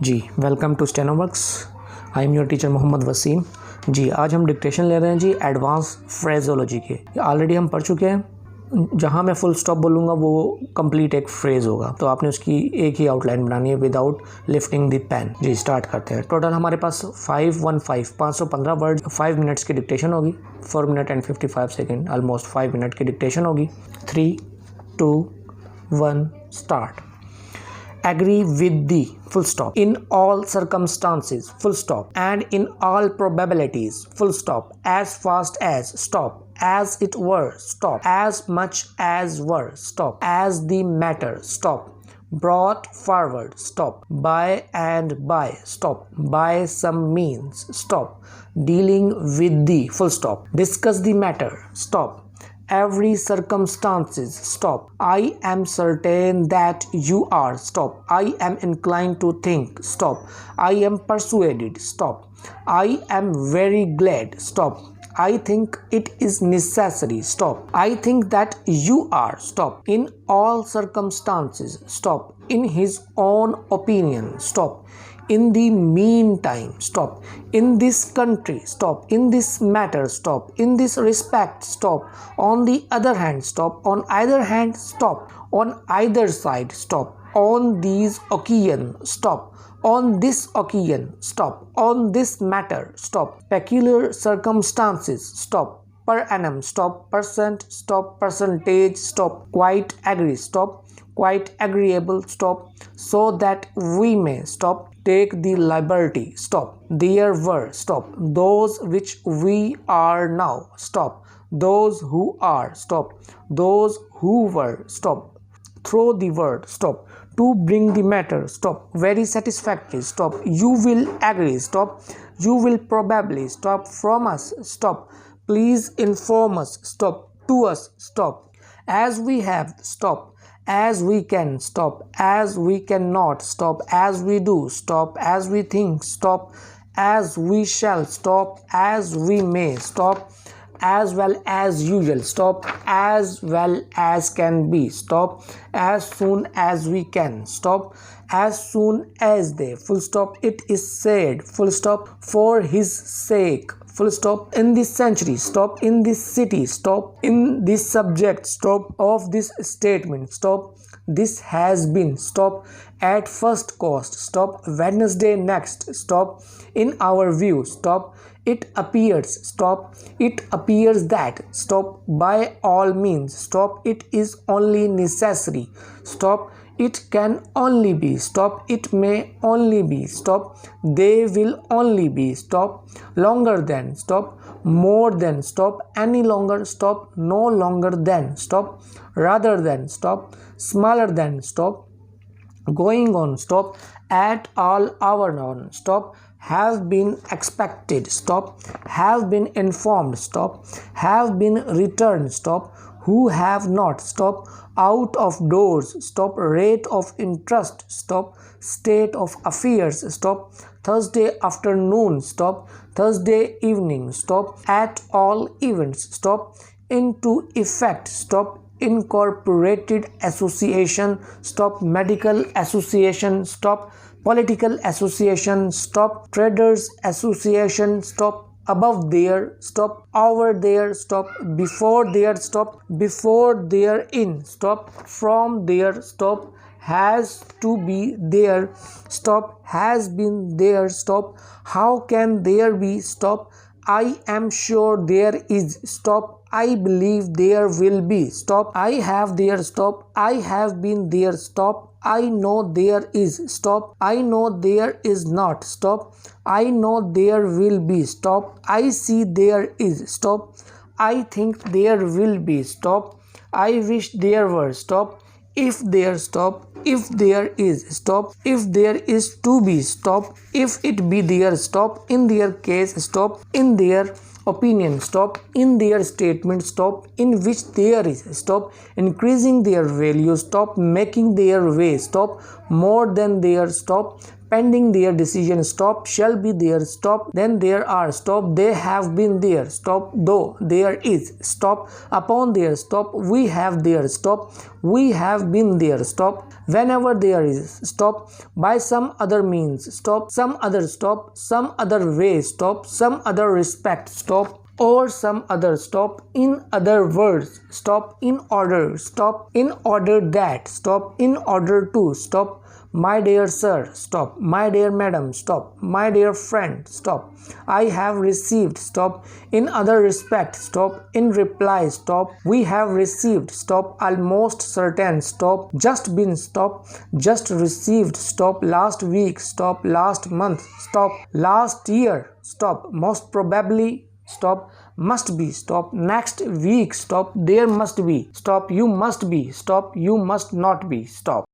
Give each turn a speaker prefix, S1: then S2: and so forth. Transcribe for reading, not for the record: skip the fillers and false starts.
S1: Ji welcome to Stenoworks. I am your teacher Mohammad Waseem. जी आज हम डिक्टेशन ले रहे हैं जी एडवांस फ्रेजोलॉजी के। ऑलरेडी हम पढ़ चुके हैं। जहाँ मैं फुल स्टॉप बोलूँगा वो कंप्लीट एक फ्रेज होगा, तो आपने उसकी एक ही आउटलाइन बनानी है विदाउट लिफ्टिंग द पेन। जी स्टार्ट करते हैं। टोटल हमारे पास 515 वर्ड 5 मिनट्स की डिक्टेशन होगी। 4 मिनट एंड 55 सेकेंड, ऑलमोस्ट 5 मिनट की डिक्टेशन होगी। 3, 2, 1 start. Agree with the full stop in all circumstances full stop and in all probabilities full stop as fast as stop as it were stop as much as were stop as the matter stop brought forward stop by and by stop by some means stop dealing with the full stop discuss the matter stop every circumstances stop I am certain that you are stop I am inclined to think stop I am persuaded stop I am very glad stop I think it is necessary stop I think that you are stop in all circumstances stop in his own opinion stop in the meantime stop in this country stop in this matter stop in this respect stop on the other hand stop on either hand stop on either side stop on these occasion stop on this occasion stop on this matter stop peculiar circumstances stop per annum stop percent stop percentage stop quite agree stop quite agreeable stop so that we may stop take the liberty stop there were stop those which we are now stop those who are stop those who were stop throw the word stop to bring the matter stop very satisfactory stop you will agree stop you will probably stop from us stop please inform us stop to us stop as we have stop as we can stop as we cannot stop as we do stop as we think stop as we shall stop as we may stop as well as usual stop as well as can be stop as soon as we can stop as soon as they full stop it is said full stop for his sake full stop in this century stop in this city stop in this subject stop of this statement stop this has been stop at first cost stop Wednesday next stop in our view stop it appears stop it appears that stop by all means stop it is only necessary stop it can only be stop it may only be stop they will only be stop longer than stop more than stop any longer stop no longer than stop rather than stop smaller than stop going on stop at all hour on stop have been expected stop have been informed stop have been returned stop who have not stop out of doors stop rate of interest stop state of affairs stop Thursday afternoon stop Thursday evening stop at all events stop into effect stop incorporated association stop medical association stop political association stop traders association stop above there stop over there stop before there stop before there in stop from there stop has to be there stop has been there stop how can there be stop I am sure there is stop I believe there will be stop I have there stop I have been there stop I know there is stop I know there is not stop I know there will be stop I see there is stop I think there will be stop I wish there were stop if there stop if there is stop if there is to be stop if it be there stop in their case stop in their opinion stop in their statement stop in which there is stop increasing their value stop making their way stop more than their stop pending their decision, stop, shall be there, stop, then there are, stop, they have been there, stop, though there is, stop, upon there, stop, we have there, stop, we have been there, stop, whenever there is, stop, by some other means, stop, some other way, stop, some other respect, stop, or some other, stop, in other words, stop, in order that, stop, in order to, stop, my dear sir, stop, my dear madam, stop, my dear friend, stop, I have received, stop, in other respect, stop, in reply, stop, we have received, stop, almost certain, stop, just been, stop, just received, stop, last week, stop, last month, stop, last year, stop, most probably, stop, must be, stop, next week, stop, there must be, stop, you must be, stop, you must not be, stop.